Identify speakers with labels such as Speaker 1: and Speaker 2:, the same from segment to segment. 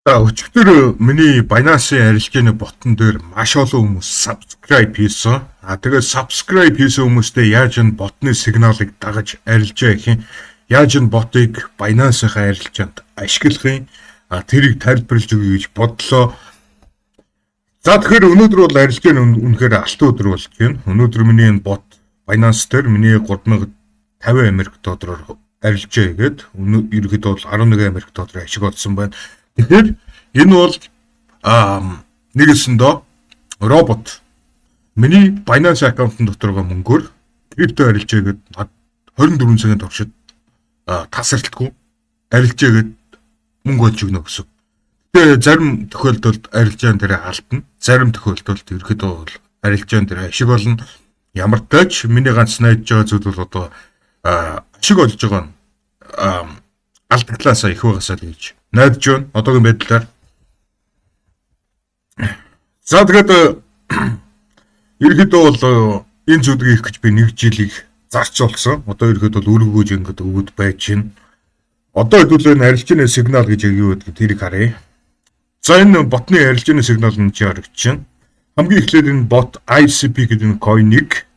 Speaker 1: За өчигдөр миний Binance-ийн арилжааны ботон дээр маш олон хүмүүс subscribe хийсэн. Тэгээд subscribe хийсэн хүмүүстээ яаж энэ ботны сигналыг дагаж арилжаа гэх юм. Яаж энэ ботыг Binance-ийн арилжаанд ашиглах юм. Тэрийг тайлбарлаж өгье гэж бодлоо. За тэгэхээр өнөөдөр бол арилжаа нь үнэхээр алтан өдөр болж байна. Өнөөдөр миний энэ бот Binance дээр миний 3050 Америк доллараар арилжаа хийгээд ерөөхдөө бол 11 Америк долларын ашиг олсон байна. Тэгэхээр энэ бол нэгэсэндөө робот миний Binance аккаунтын дотор байгаа мөнгөөр крипто арилжаагээд 24 цагийн туршид тасралтгүй арилжаагээд мөнгө олж өгнө гэсэн. Тэгээ зарим тохиолдолд арилжаан дээр алдна. Зарим тохиолдолд ерөөхдөө бол арилжаан дээр ашиг олно. Ямар ч тач миний ганц найдаж байгаа зүйл бол одоо ашиг олж байгаа нь алдагдлаасаа их байгаасаа л гэж найдаж байна. Одоогийн байдлаар. За тэгээд ерөөхдөө бол энэ зүйлийг их гэж би 1 жилийг зарцуулсан. Одоо ерөөхдөө бол өргөгөөж ингэж өгöd байж байна. Одоо хэдүүлээ энэ арилжааны сигнал гэж юу гэдэг тэрийг харъя. За энэ ботны арилжааны сигнал нь чи харагдаж байна. Хамгийн эхлээд энэ бот ICP гэдэг энэ coin-ыг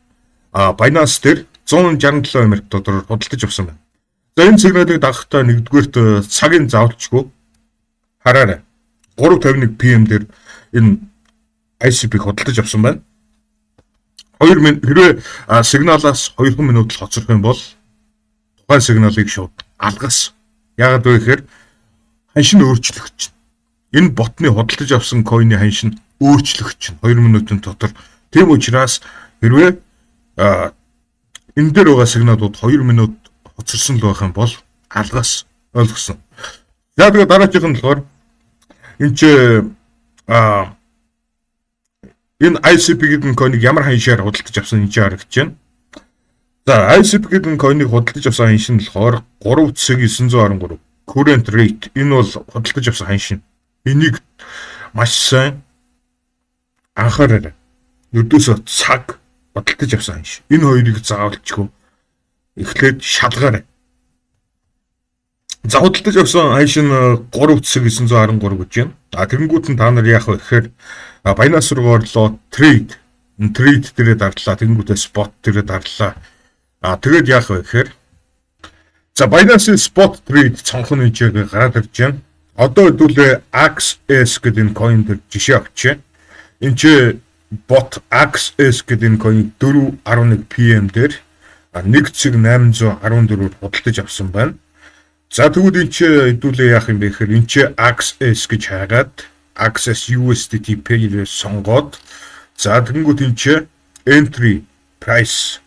Speaker 1: Binance дээр 167 Америк доллараар худалдаж авсан байна. За энэ сигналыг дагахтаа нэгдүгээрт цагийн заавалчгүй хараарай. 3:51 PM дээр энэ ICP худалдаж авсан байна. 2 минут хэрвээ сигналаас 2 минут л хоцрох юм бол тухайн сигналыг шууд алгас. Яагаад вэ гэхээр ханшин өөрчлөх чинь. Энэ ботны худалдаж авсан coin-ы ханшин өөрчлөх чинь 2 минутын дотор. Тийм учраас хэрвээ энэ дээр байгаа сигналууд 2 минут хоцорсон л байх юм бол алгас ойлгосон. За тэгээд дараачих нь болохоор энэ ч энэ ICP гэдэг coin-ыг ямар ханшаар худалдаж авсан энэ харагдаж байна. За ICP гэдэг coin-ыг худалдаж авсан ханшин болохоор 3.913 current rate. Энэ бол худалдаж авсан ханшин. Энийг маш сайн анхаараарай. Ердөөсөө цаг худалдаж авсан ханшин. Энэ хоёрыг заавалчгүй эхлээд шалгаарай. За худалдаж авсан ханшин 3.913 гэж байна. Тэгэнгүүт нь та нар яах вэ гэхээр Binance руу орлоо trade. Trade дээрээ дарлаа. Тэгэнгүүтээ spot дээрээ дарлаа. Тэгээд яах вэ гэхээр за Binance-ийн spot trade цонхон хэмжээг гараад ирж байна. Одоо хэдүүлээ AXS гэдэг энэ coin дээр жишээ авчээ. Энд чи bot AXS гэдэг энэ coin 4:11 PM дээр 1.814-оор худалдаж авсан байна. За тэгвэл энэ чи хэдүүлээ яах юм бэ гэхээр энэ чи AXS гэж хаагаад Access USDT pair сонгоод за тэгэнгүүт энэ чи entry price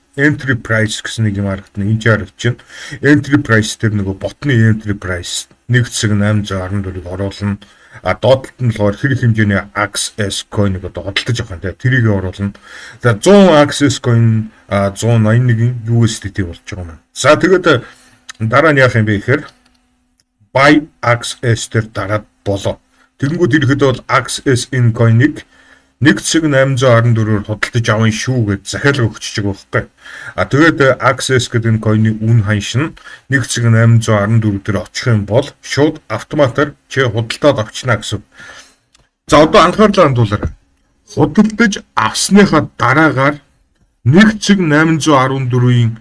Speaker 1: гэсэн нэг юм харагдана. Энд чи харагдаж байна. Entry price дээр нөгөө ботны entry price 1.814-ыг оруулна. Доотлолт нь болохоор хэрэг хэмжээний AXS coin-ыг одоо худалдаж авах юм. Тэрийг оруулна. За 100 AXS coin 181 USDT болж байгаа юм. За тэгээд дараа нь яах юм бэ гэхээр buy AXS дээр дараад болоо. Тэгэнгүүт ирэхэд бол AXS энэ coin-ыг 1.814-оор худалдаж аван шүү гэж захиалга өгч байгаа байхгүй. Тэгээд AXS гэдэг энэ coin-ы үн ханшин 1.814 дээр очих юм бол шууд автоматар чи худалдаад авчна гэсэн. За одоо анхаарлаа хандуулаарай. Худалдаж авсныхаа дараагаар 1.814-ийн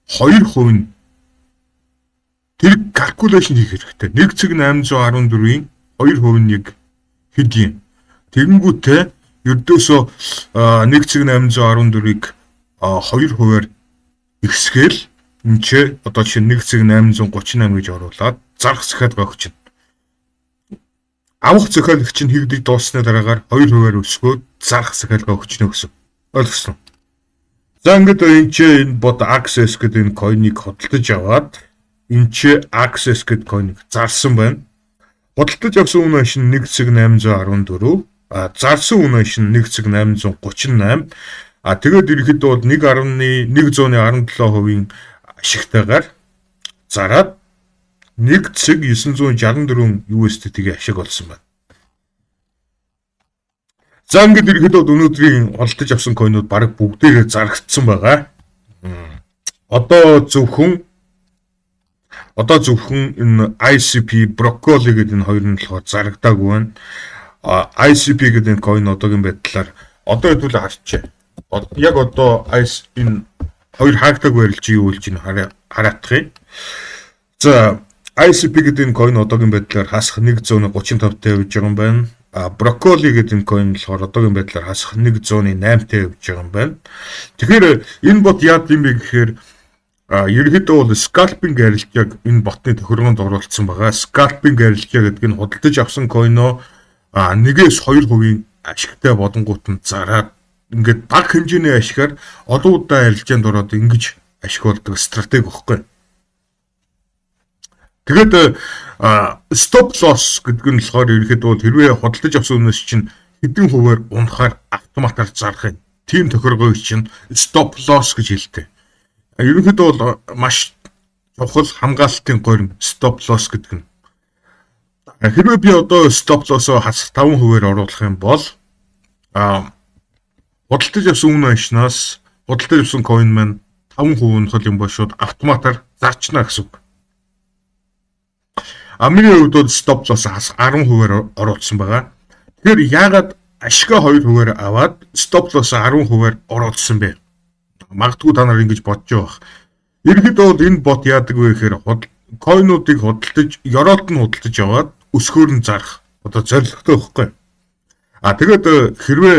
Speaker 1: 2% нь тэр calculation хийх хэрэгтэй. 1.814-ийн 2% нь яг хэд юм? Тэгэнгүүтээ ердөөсөө 1.814-ийг 2%-аар ихсгээл энэ ч одоо чинь 1.838 гэж оруулаад зарах захиалга өгч чинь. Авах захиалга чинь хийгдэж дууссаны дараагаар 2%-аар өсгөөд зарах захиалга өгч нэ гэсэн. Ойлгосон. За ингээд энэ ч энэ бот AXS гэдэг энэ coin-ыг худалдаж аваад энэ ч AXS гэдэг coin-ыг зарсан байна. Худалдаж авсан үн ханшин 1.814, зарсан үн ханшин 1.838. Тэгээд ирэхэд бол 1.117%-ийн ашигтайгаар зараад 1.964 USDT-ийн ашиг олсон байна. За ингээд ирэхэд бол өнөөдрийн худалдаж авсан coin-ууд бараг бүгдээрээ зарагдсан байгаа. Одоо зөвхөн Одоо зөвхөн энэ ICP Broccoli гэдэг энэ хоёр нь болохоор зарагдаагүй байна. ICP гэдэг энэ coin одоогийн байдлаар одоо хэдүүл харчаа. Яг одоо энэ хоёр хаагддаг барилж юу болж ийн хараадах юм. За ICP гэдэг энэ coin одоогийн байдлаар хасах 135-тай явж байгаа юм байна. Broccoli гэдэг энэ coin болохоор одоогийн байдлаар хасах 108-тай явж байгаа юм байна. Тэгэхээр энэ бот яад юм бэ гэхээр ерөнхийдөө бол scalping арилжааг энэ ботны тохиргоонд оруулсан байгаа. Scalping арилжаа гэдэг нь худалдаж авсан coin-оо 1-2% ашигтай бодонгууд нь зараад ингээд бага хэмжээний ашигаар олон удаа арилжаанд ороод ингэж ашиглуулдаг стратеги байхгүй. Тэгээд stop loss гэдэг нь болохоор ерөнхийдөө бол хэрвээ худалдаж авсан үнээс чинь хэдэн хувиар унахаар автоматар зарах юм. Тийм тохиргоог чинь stop loss гэж хэлдэг. Ерөнхийдөө бол маш чухал хамгаалтын гурим stop loss гэдэг нь. Хэрвээ би одоо stop loss-оо хасах 5%-аар оруулах юм бол худалдаж авсан үнэ ашнаас худалдаж авсан coin маань 5% унах юм бол шууд автоматар зарчна гэсэн үг. Миний хувьд бол stop loss хасах 10%-аар оруулсан байгаа. Тэгэхээр яагаад ашигаа 2%-аар аваад stop loss 10%-аар оруулсан бэ? Магадгүй та нар ингэж бодож байгаа. Ерөнхийдөө бол энэ бот яадаг вэ гэхээр coin-уудыг худалдаж, ёроолт нь худалдаж аваад өсгөөр нь зарах. Одоо зорилготой байхгүй. Тэгээд хэрвээ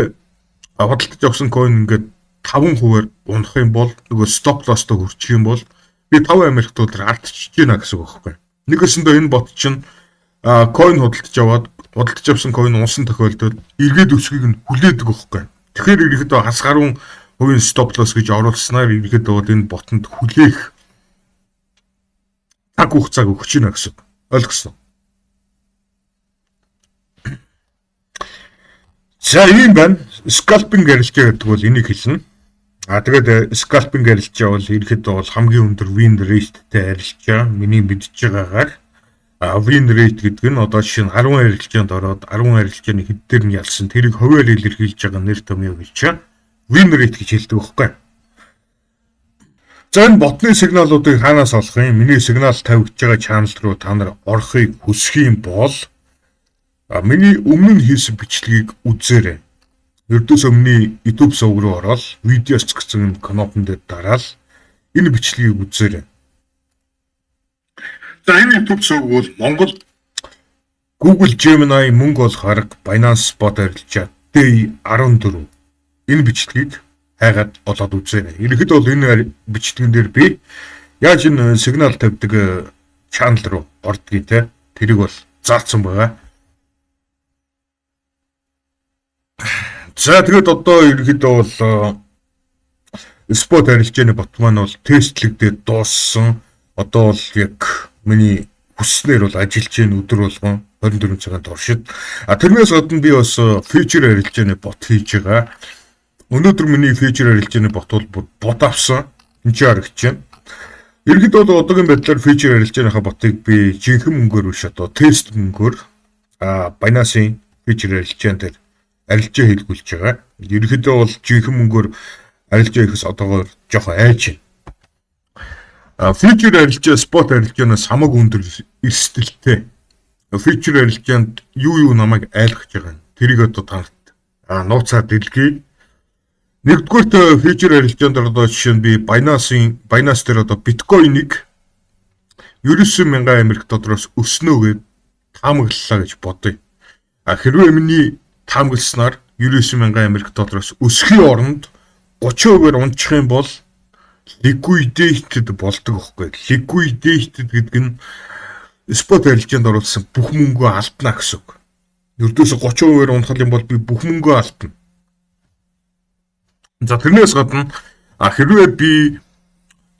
Speaker 1: худалдаж авсан coin ингээд 5%-аар унах юм бол нөгөө stop loss-той хүрчих юм бол би 5 Америк доллар алдчихж байна гэсэн үг байхгүй. Нэгэсэндээ энэ бот чинь coin худалдаж аваад худалдаж авсан coin унсан тохиолдолд эргээд өсөхийг нь хүлээдэг байхгүй. Тэгэхээр ерөнхийдөө хас гаруун хувийн stop loss гэж оруулснаар ерөнхийдөө бол энэ ботонд хүлээх цаг хугацааг өгч байна гэсэн. Ойлгосон. За ийм байна. Scalping арилжаа гэдэг бол энийг хэлнэ. Тэгээд scalping арилжаа бол ерөнхийдөө бол хамгийн өндөр win rate-тэй арилжаа. Миний мэдж байгаагаар win rate гэдэг нь одоо жишээ нь 10 арилжаанд ороод 10 арилжааны хэд дээр нь ялсан тэрийг хувиар илэрхийлж байгаа нэр томьёо гэж win rate гэж хэлдэг байхгүй. За энэ ботны сигналуудыг хаанаас олох юм? Миний сигнал тавигдж байгаа чанал руу та нар орохыг хүсэх юм бол миний өмнө нь хийсэн бичлэгийг үзээрэй. Ердөөс өмнө YouTube сувг руу ороод видеос гэсэн кнопн дээр дараал энэ бичлэгийг үзээрэй. За энэ YouTube сувг бол Монгол Google Gemini мөнгө олох арга Binance Spot арилжаа D14 энэ бичлэгийг хайгаад олоод үзээрэй. Ерөнхийдөө бол энэ бичлэгэн дээр би яаж энэ сигнал тавьдаг чанал руу ордгийг те тэрийг бол заасан байгаа. За тэгээд одоо ерөнхийдөө бол спот арилжааны бот маань бол тестлэгдээд дууссан. Одоо бол яг миний хүснээр бол ажиллаж байгаа өдөр болгон 24 цагаан туршид. Тэрнээс гадна би бас фьючер арилжааны бот хийж байгаа. Өнөөдөр миний фьючер арилжааны бот бол бот авсан. Энд чинь харагч байна. Ерөнхийдөө бол одоогийн байдлаар фьючер арилжааныхаа ботыг би жинхэнэ мөнгөөр биш одоо тест мөнгөөр Binance-ийн фьючер арилжаан дээр арилжаа хийлгүүлж байгаа. Ерөнхийдөө бол жинхэнэ мөнгөөр арилжаа хийхээс одоогоор жоохон айж байна. Фьючер арилжаа спот арилжаанаас хамаагүй өндөр эрсдэлтэй. Фьючер арилжаанд юу намайг айлгаж байгаа нь тэрийг одоо танарт нууцаар дэлгэе. Нэгдүгээрт фьючер арилжаанд одоо жишээ нь би Binance дээр одоо биткойныг 90000 Америк доллароос өснөө гэж таамаглалаа гэж бодъё. Хэрвээ миний таамагласнаар 90000 Америк доллароос өсөхийн оронд 30%-аар унчих юм бол liquidated болдог байхгүй. Liquidated гэдэг нь спот арилжаанд оруулсан бүх мөнгөө алдна гэсэн үг. Ердөөсө 30%-аар унах юм бол би бүх мөнгөө алдна. За тэрнээс гадна хэрвээ би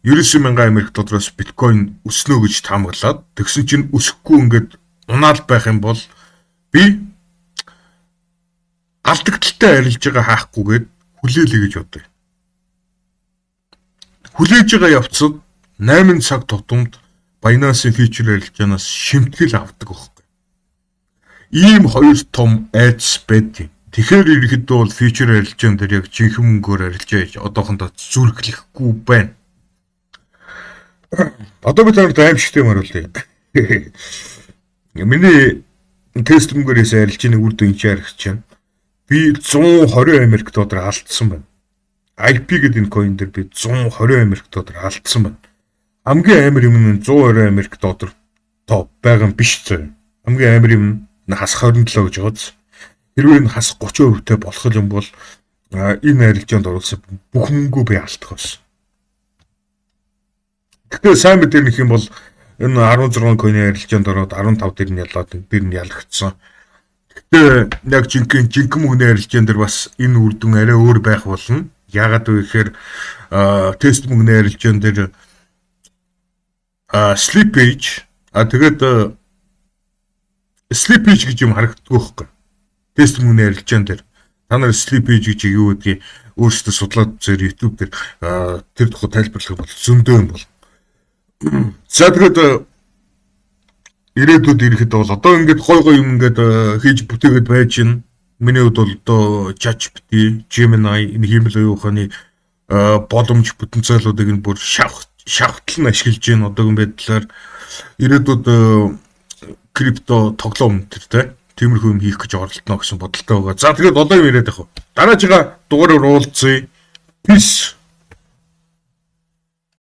Speaker 1: 90000 Америк доллароос биткойн өснө гэж таамаглаад тэгсэн чинь өсөхгүй ингээд унаал байх юм бол би алдагдaltaй арилж байгаа хаахгүйгээд хүлээлээ гэж бодъё. Хүлээж байгаа явцад 8 цаг тутамд Binance фьючер арилжаанаас шимтгэл авдаг байхгүй. Ийм хоёр том айдас байдаг. Тэгэхээр ерөнхийдөө бол фьючер арилжаан дээр яг жинхэнэ мөнгөөр арилжаа хийж одоохондоо зүрхлэхгүй байна. Одоо би танарт аимшигтэй маруулъя. Миний тест мөнгөрөөс арилж ийн үр дүн харагч чинь би 120 Америк доллар алдсан байна. IP гэдэг энэ coin дээр би 120 Америк доллар алдсан байна. Хамгийн амар юм нь 120 Америк доллар топ байгаа юм биш зөө. Хамгийн амар юм нь хас 27 гэж байгааз. Хэрвээ энэ хас 30% болох юм бол энэ арилжаанд оруулсан бүх мөнгөө би алдах байсан. Гэхдээ сайн мэдэр нэх юм бол энэ 16 coin-ийн арилжаанд ороод 15 дээр нь ялаад би нь ялагдсан. Гэхдээ яг жинхэнэ мөнгөний арилжаан дээр бас энэ үр дүн арай өөр байх болно. Яагаад вэ гэхээр тест мөнгөний арилжаан дээр slippage тэгээд slippage гэж юм харагддаг байхгүй. Тест мөнгөний арилжаан дээр та нар slippage гэж юу гэдгийг өөрсдөө судлаад үзээр YouTube дээр тэр тухай тайлбарлах бол зөндөө юм бол. За тэгээд ирээдүйд ирэхэд бол одоо ингээд гой юм ингээд хийж бүтээгээд байж гин. Миний хувьд бол одоо ChatGPT, Gemini энэ хиймэл оюуханы боломж потенциалуудыг нь бүр шавхтал нь ашиглаж гин одоогийн байдлаар ирээдүйд крипто тоглоом төртэй тиймэрхүү юм хийх гэж оролдоно гэсэн бодолтой байгаа. За тэгээд одоо юм яриад явах. Дараагийн дугаараар уулзъя. Peace.